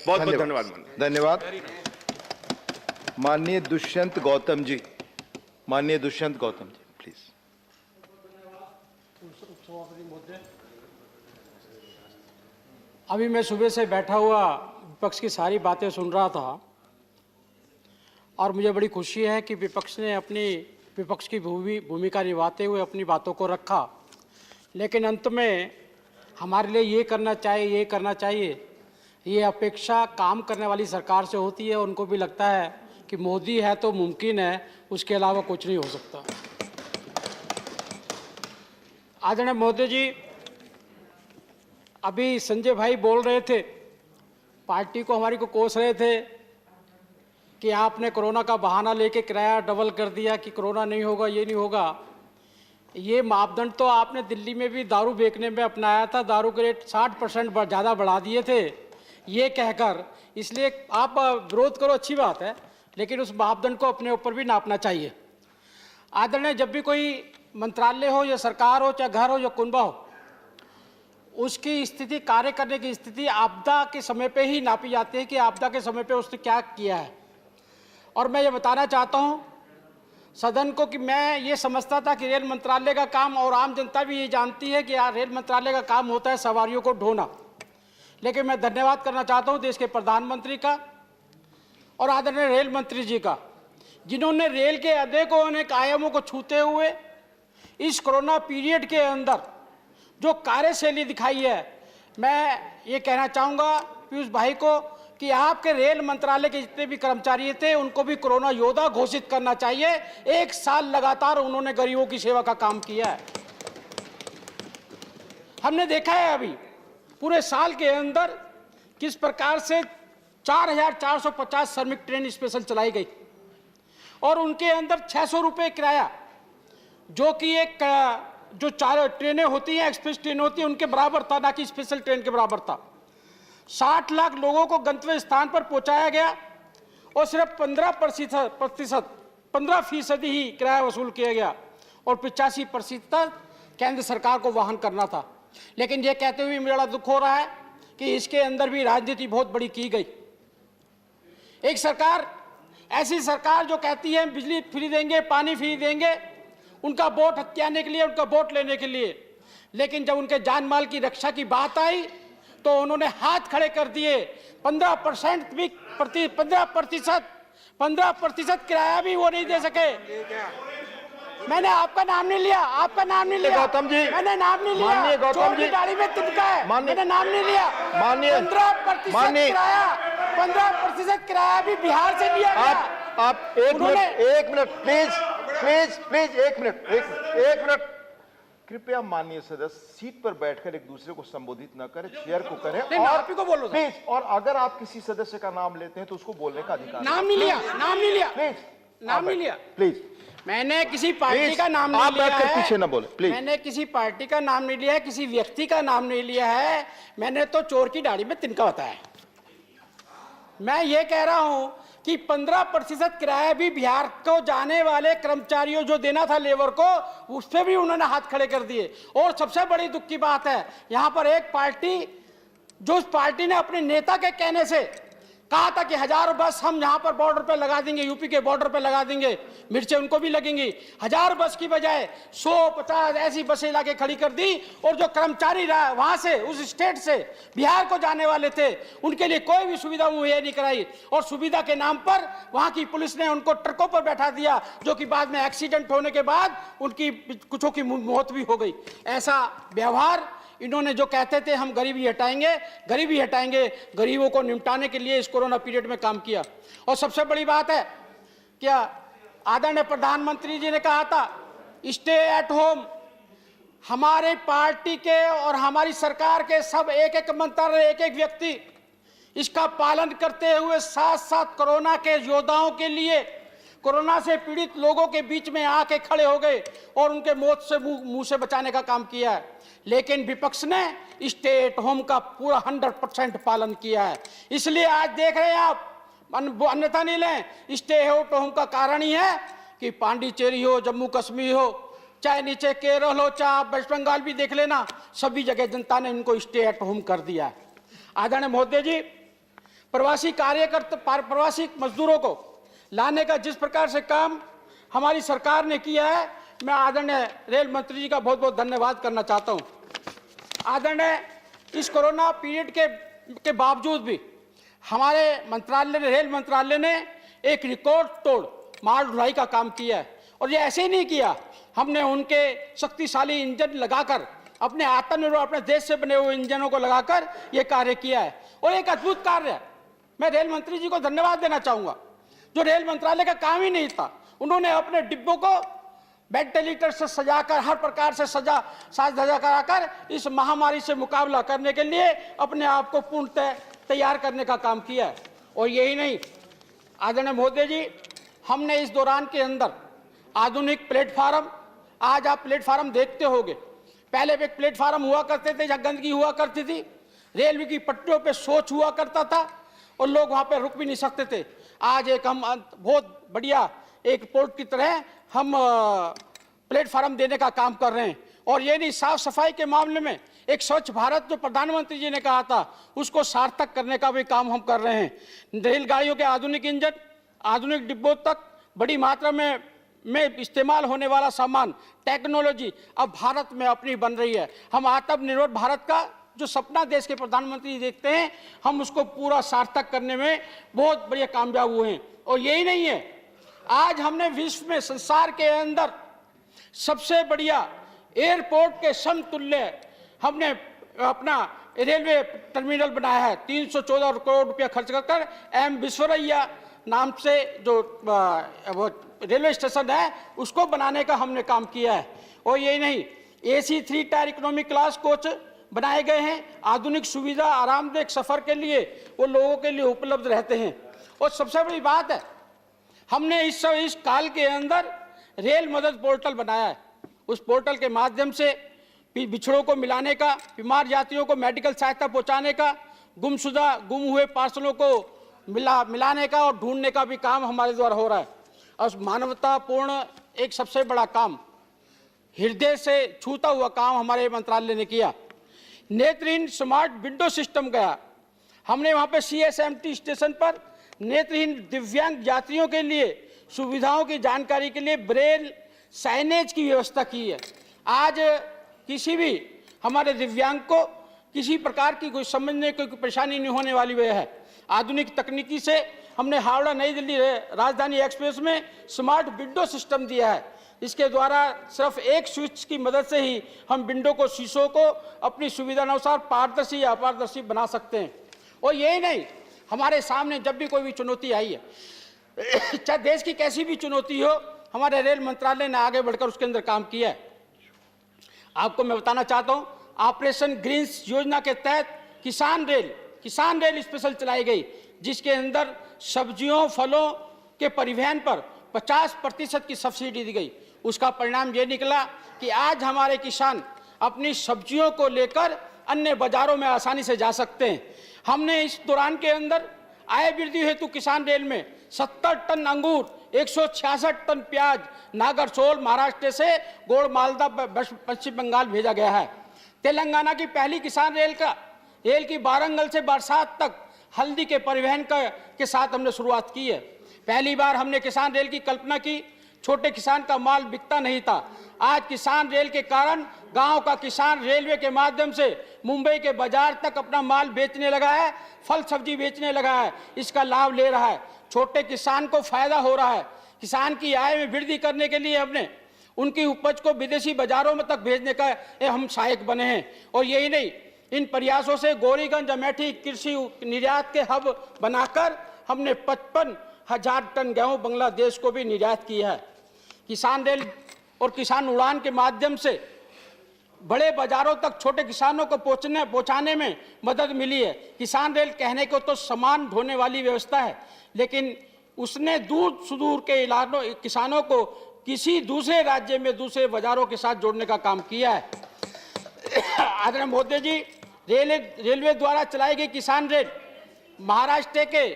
बहुत बहुत धन्यवाद। धन्यवाद। माननीय दुष्यंत गौतम जी, माननीय दुष्यंत गौतम जी, प्लीज। अभी मैं सुबह से बैठा हुआ विपक्ष की सारी बातें सुन रहा था और मुझे बड़ी खुशी है कि विपक्ष ने अपनी विपक्ष की भूमिका निभाते हुए अपनी बातों को रखा, लेकिन अंत में हमारे लिए ये करना चाहिए, ये अपेक्षा काम करने वाली सरकार से होती है। उनको भी लगता है कि मोदी है तो मुमकिन है, उसके अलावा कुछ नहीं हो सकता। आदरणीय मोदी जी, अभी संजय भाई बोल रहे थे, पार्टी को हमारी को कोस रहे थे कि आपने कोरोना का बहाना लेके किराया डबल कर दिया कि कोरोना नहीं होगा, ये नहीं होगा। ये मापदंड तो आपने दिल्ली में भी दारू बेचने में अपनाया था, दारू के रेट 60% ज़्यादा बढ़ा दिए थे ये कहकर। इसलिए आप विरोध करो, अच्छी बात है, लेकिन उस मापदंड को अपने ऊपर भी नापना चाहिए। आदरणीय, जब भी कोई मंत्रालय हो या सरकार हो, चाहे घर हो या कुनबा हो, उसकी स्थिति, कार्य करने की स्थिति आपदा के समय पे ही नापी जाती है कि आपदा के समय पे उसने क्या किया है। और मैं ये बताना चाहता हूँ सदन को कि मैं ये समझता था कि रेल मंत्रालय का काम, और आम जनता भी ये जानती है कि रेल मंत्रालय का काम होता है सवारियों को ढोना, लेकिन मैं धन्यवाद करना चाहता हूँ देश के प्रधानमंत्री का और आदरणीय रेल मंत्री जी का, जिन्होंने रेल के अनेक आयामों को छूते हुए इस कोरोना पीरियड के अंदर जो कार्यशैली दिखाई है। मैं ये कहना चाहूँगा पीयूष भाई को कि आपके रेल मंत्रालय के जितने भी कर्मचारी थे उनको भी कोरोना योद्धा घोषित करना चाहिए। 1 साल लगातार उन्होंने गरीबों की सेवा का काम किया है। हमने देखा है अभी पूरे साल के अंदर किस प्रकार से 4450 श्रमिक ट्रेन स्पेशल चलाई गई और उनके अंदर 600 रुपये किराया, जो कि एक जो 4 ट्रेनें होती हैं, एक्सप्रेस ट्रेन होती है, उनके बराबर था, ना कि स्पेशल ट्रेन के बराबर था। 60 लाख लोगों को गंतव्य स्थान पर पहुंचाया गया और सिर्फ 15% ही किराया वसूल किया गया और 85% केंद्र सरकार को वहन करना था। लेकिन ये कहते हुए मुझे बड़ा दुख हो रहा है कि इसके अंदर भी राजनीति बहुत बड़ी की गई। एक सरकार, ऐसी सरकार जो कहती है बिजली फ्री देंगे, पानी फ्री देंगे, उनका वोट हथियाने के लिए, उनका वोट लेने के लिए, लेकिन जब उनके जान माल की रक्षा की बात आई तो उन्होंने हाथ खड़े कर दिए। 15% किराया भी वो नहीं दे सके। मैंने आपका नाम नहीं लिया, आपका नाम नहीं लिया गौतम जी, मैंने नाम नहीं लिया। माननीय गौतम जी, गाड़ी में तिनका है, मैंने नाम नहीं लिया। 15% किराया भी बिहार से लिया गया। आप एक मिनट प्लीज, एक मिनट कृपया माननीय सदस्य सीट पर बैठकर एक दूसरे को संबोधित न करें, चेयर को करें। और आप ही को बोलो प्लीज, और अगर आप किसी सदस्य का नाम लेते हैं तो उसको बोलने का अधिकार। नाम नहीं लिया प्लीज, नाम नहीं लिया प्लीज। मैंने किसी पार्टी का नाम नहीं लिया है। पीछे न बोले प्लीज। मैंने किसी पार्टी का नाम नहीं लिया है, किसी व्यक्ति का नाम नहीं लिया है। मैंने तो चोर की दाढ़ी में तिनका बताया। मैं ये कह रहा हूं कि 15% किराया भी बिहार को जाने वाले कर्मचारियों जो देना था लेबर को, उस पर भी उन्होंने हाथ खड़े कर दिए। और सबसे बड़ी दुख की बात है, यहां पर एक पार्टी, जो उस पार्टी ने अपने नेता के कहने से कहा था कि 1000 बस हम यहां पर बॉर्डर पे लगा देंगे, यूपी के बॉर्डर पे लगा देंगे, मिर्चें उनको भी लगेंगी। 1000 बस की बजाय 150 ऐसी बसें लाके खड़ी कर दी। और जो कर्मचारी वहां से, उस स्टेट से बिहार को जाने वाले थे, उनके लिए कोई भी सुविधा मुहैया नहीं कराई। और सुविधा के नाम पर वहां की पुलिस ने उनको ट्रकों पर बैठा दिया, जो कि बाद में एक्सीडेंट होने के बाद उनकी कुछों की मौत भी हो गई। ऐसा व्यवहार इन्होंने, जो कहते थे हम गरीबी हटाएंगे, गरीबों को निपटाने के लिए इस कोरोना पीरियड में काम किया। और सबसे बड़ी बात है, क्या आदरणीय प्रधानमंत्री जी ने कहा था स्टे एट होम। हमारे पार्टी के और हमारी सरकार के सब एक मंत्रालय, एक व्यक्ति इसका पालन करते हुए साथ साथ कोरोना के योद्धाओं के लिए, कोरोना से पीड़ित लोगों के बीच में आके खड़े हो गए और उनके मौत से मुंह से बचाने का काम किया है। लेकिन विपक्ष ने स्टे एट होम का पूरा 100% पालन किया है। इसलिए आज देख रहे हैं आप, अन्यथा नहीं लें, स्टे एट होम का कारण ही है कि पांडिचेरी हो, जम्मू कश्मीर हो, चाहे नीचे केरल हो, चाहे आप वेस्ट बंगाल भी देख लेना, सभी जगह जनता ने इनको स्टे एट होम कर दिया है। आदरणीय मोदी जी, प्रवासी कार्यकर्ता प्रवासी मजदूरों को लाने का जिस प्रकार से काम हमारी सरकार ने किया है, मैं आदरणीय रेल मंत्री जी का बहुत बहुत धन्यवाद करना चाहता हूं। आदरणीय, इस कोरोना पीरियड के बावजूद भी हमारे मंत्रालय ने, रेल मंत्रालय ने एक रिकॉर्ड तोड़ माल ढुलाई का काम किया है। और ये ऐसे ही नहीं किया, हमने उनके शक्तिशाली इंजन लगाकर, अपने आत्मनिर्भर अपने देश से बने हुए इंजनों को लगाकर ये कार्य किया है और एक अद्भुत कार्य है। मैं रेल मंत्री जी को धन्यवाद देना चाहूंगा, जो रेल मंत्रालय का काम ही नहीं था, उन्होंने अपने डिब्बों को वेंटिलेटर से सजाकर, हर प्रकार से साज धजा कराकर इस महामारी से मुकाबला करने के लिए अपने आप को पूर्णतः तैयार करने का काम किया है। और यही नहीं, आदरणीय महोदय जी, हमने इस दौरान के अंदर आधुनिक प्लेटफार्म, आज आप प्लेटफार्म देखते होंगे, पहले एक प्लेटफार्म हुआ करते थे जहाँ गंदगी हुआ करती थी, रेलवे की पटरियों पे शौच हुआ करता था और लोग वहाँ पे रुक भी नहीं सकते थे। आज एक हम बहुत बढ़िया एक पोर्ट की तरह हम प्लेटफार्म देने का काम कर रहे हैं। और ये नहीं, साफ सफाई के मामले में एक स्वच्छ भारत जो प्रधानमंत्री जी ने कहा था, उसको सार्थक करने का भी काम हम कर रहे हैं। रेलगाड़ियों के आधुनिक इंजन, आधुनिक डिब्बों तक बड़ी मात्रा में इस्तेमाल होने वाला सामान, टेक्नोलॉजी अब भारत में अपनी बन रही है। हम आत्मनिर्भर भारत का जो सपना देश के प्रधानमंत्री देखते हैं, हम उसको पूरा सार्थक करने में बहुत बढ़िया कामयाब हुए हैं। और यही नहीं है, आज हमने विश्व में, संसार के अंदर सबसे बढ़िया एयरपोर्ट के समतुल्य हमने अपना रेलवे टर्मिनल बनाया है। 314 करोड़ रुपया खर्च कर एम विश्वरैया नाम से जो रेलवे स्टेशन है, उसको बनाने का हमने काम किया है। और यही नहीं, AC 3 tyre economy class coach बनाए गए हैं। आधुनिक सुविधा, आरामदायक सफर के लिए वो लोगों के लिए उपलब्ध रहते हैं। और सबसे बड़ी बात है, हमने इस काल के अंदर रेल मदद पोर्टल बनाया है। उस पोर्टल के माध्यम से बिछड़ों को मिलाने का, बीमार यात्रियों को मेडिकल सहायता पहुंचाने का, गुम हुए पार्सलों को मिलाने का और ढूंढने का भी काम हमारे द्वारा हो रहा है। और मानवतापूर्ण एक सबसे बड़ा काम, हृदय से छूता हुआ काम हमारे मंत्रालय ने किया। नेत्रहीन स्मार्ट विंडो सिस्टम गया, हमने वहां पे CSMT स्टेशन पर नेत्रहीन दिव्यांग यात्रियों के लिए सुविधाओं की जानकारी के लिए ब्रेल साइनेज की व्यवस्था की है। आज किसी भी हमारे दिव्यांग को किसी प्रकार की कोई समझने की कोई परेशानी नहीं होने वाली वह है। आधुनिक तकनीकी से हमने हावड़ा नई दिल्ली राजधानी एक्सप्रेस में स्मार्ट विंडो सिस्टम दिया है। इसके द्वारा सिर्फ एक स्विच की मदद से ही हम विंडो को, शीशों को अपनी सुविधा अनुसार पारदर्शी या अपारदर्शी बना सकते हैं। और यही नहीं, हमारे सामने जब भी कोई भी चुनौती आई है, चाहे देश की कैसी भी चुनौती हो, हमारे रेल मंत्रालय ने आगे बढ़कर उसके अंदर काम किया है। आपको मैं बताना चाहता हूं, ऑपरेशन ग्रीन्स योजना के तहत किसान रेल स्पेशल चलाई गई, जिसके अंदर सब्जियों, फलों के परिवहन पर 50% की सब्सिडी दी गई। उसका परिणाम ये निकला कि आज हमारे किसान अपनी सब्जियों को लेकर अन्य बाजारों में आसानी से जा सकते हैं। हमने इस दौरान के अंदर आय वृद्धि हेतु किसान रेल में 70 टन अंगूर, 166 टन प्याज नागरसोल महाराष्ट्र से गोड़ मालदा पश्चिम बंगाल भेजा गया है। तेलंगाना की पहली किसान रेल की वारंगल से बरसात तक हल्दी के परिवहन के साथ हमने शुरुआत की है। पहली बार हमने किसान रेल की कल्पना की, छोटे किसान का माल बिकता नहीं था। आज किसान रेल के कारण गांव का किसान रेलवे के माध्यम से मुंबई के बाजार तक अपना माल बेचने लगा है, फल सब्जी बेचने लगा है, इसका लाभ ले रहा है। छोटे किसान को फायदा हो रहा है। किसान की आय में वृद्धि करने के लिए हमने उनकी उपज को विदेशी बाजारों में तक भेजने का हम सहायक बने हैं। और यही नहीं, इन प्रयासों से गोरीगंज अमेठी कृषि निर्यात के हब बनाकर हमने 55,000 टन गेहूं बांग्लादेश को भी निर्यात किया है। किसान रेल और किसान उड़ान के माध्यम से बड़े बाजारों तक छोटे किसानों को पहुंचाने में मदद मिली है। किसान रेल कहने को तो सामान ढोने वाली व्यवस्था है, लेकिन उसने दूर सुदूर के इलाकों किसानों को किसी दूसरे राज्य में दूसरे बाजारों के साथ जोड़ने का काम किया है। आदरणीय महोदय जी, रेलवे द्वारा चलाई गई किसान रेल महाराष्ट्र के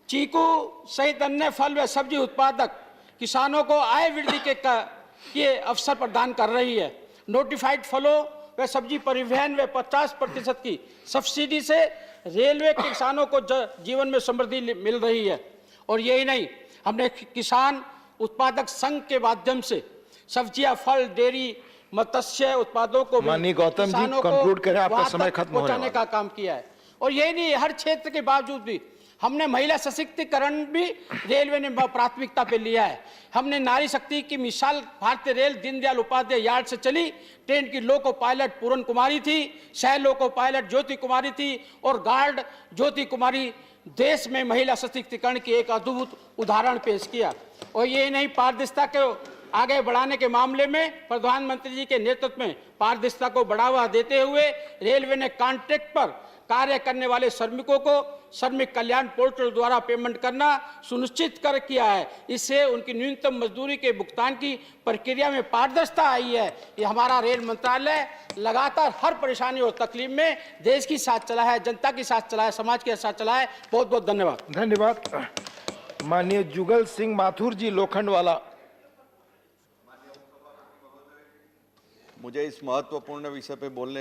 चीकू सहित अन्य फल व सब्जी उत्पादक किसानों को आय वृद्धि के अवसर प्रदान कर रही है। नोटिफाइड फलों व सब्जी परिवहन व 50% की सब्सिडी से रेलवे के किसानों को जीवन में समृद्धि मिल रही है। और यही नहीं, हमने किसान उत्पादक संघ के माध्यम से सब्जियां, फल, डेयरी, मत्स्य उत्पादों को भी माननीय गौतम जी, किसानों को conclude करें, आपका वहां समय तक खत्म होने पहुंचाने वाला का काम किया है। और यही नहीं, हर क्षेत्र के बावजूद भी हमने महिला सशक्तिकरण भी रेलवे ने प्राथमिकता पे लिया है। हमने नारी शक्ति की मिसाल भारतीय रेल दीनदयाल उपाध्याय यार्ड से चली। ट्रेन की लोको पायलट पूरन कुमारी थी, सह लोको पायलट ज्योति कुमारी थी और गार्ड ज्योति कुमारी। देश में महिला सशक्तिकरण की एक अद्भुत उदाहरण पेश किया। और ये नहीं, पारदर्शिता को आगे बढ़ाने के मामले में प्रधानमंत्री जी के नेतृत्व में पारदर्शिता को बढ़ावा देते हुए रेलवे ने कॉन्ट्रैक्ट पर कार्य करने वाले श्रमिकों को श्रमिक कल्याण पोर्टल द्वारा पेमेंट करना सुनिश्चित कर किया है। इससे उनकी न्यूनतम मजदूरी के भुगतान की प्रक्रिया में पारदर्शिता आई है। ये हमारा रेल मंत्रालय लगातार हर परेशानी और तकलीफ में देश की साथ चला है, जनता के साथ चला है, समाज के साथ चला है। बहुत बहुत धन्यवाद। धन्यवाद। माननीय जुगल सिंह माथुर जी, लोखंडवाला। मुझे इस महत्वपूर्ण विषय पे बोलने